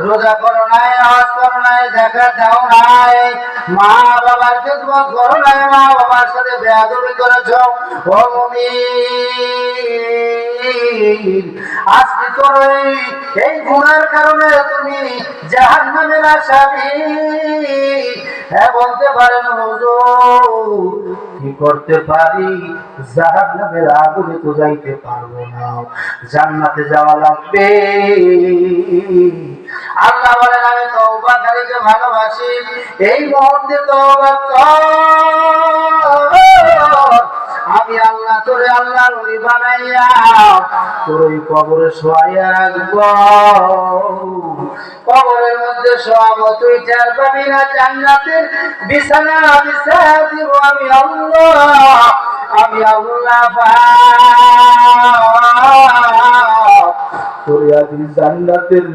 রোজা করো নাই, হজ করো নাই, যাকাত দাও নাই, মা বাবার খিদমত করো নাই, মা বাবার সাথে বেয়াদবি করেছো, ও মুমিন আজকে করো এই গুনার কারণে তুমি জাহান্নামের আসামি। হ্যাঁ বলতে পারেন হুজুর কি করতে পারি? জাহান্নামের আগুনে তো যাইতে পারবো না, জান্নাতে যাওয়া লাগবে। আল্লাহ বলেন আমি তওবাকারীকে ভালোবাসি, এই মুহূর্তে তওবা কর, আমি আল্লাহ তোরে আল্লাহর ওলি বানাইয়া তোর ওই কবরে শোয়াইয়া রাখবো। কবরের মধ্যে শোয়াবো, তুই টের পাবি না, জান্নাতের বিছানা বিছায়া দিব আমি আল্লাহ, আমি আল্লাহ পাক। তোরে আজ জান্নাতের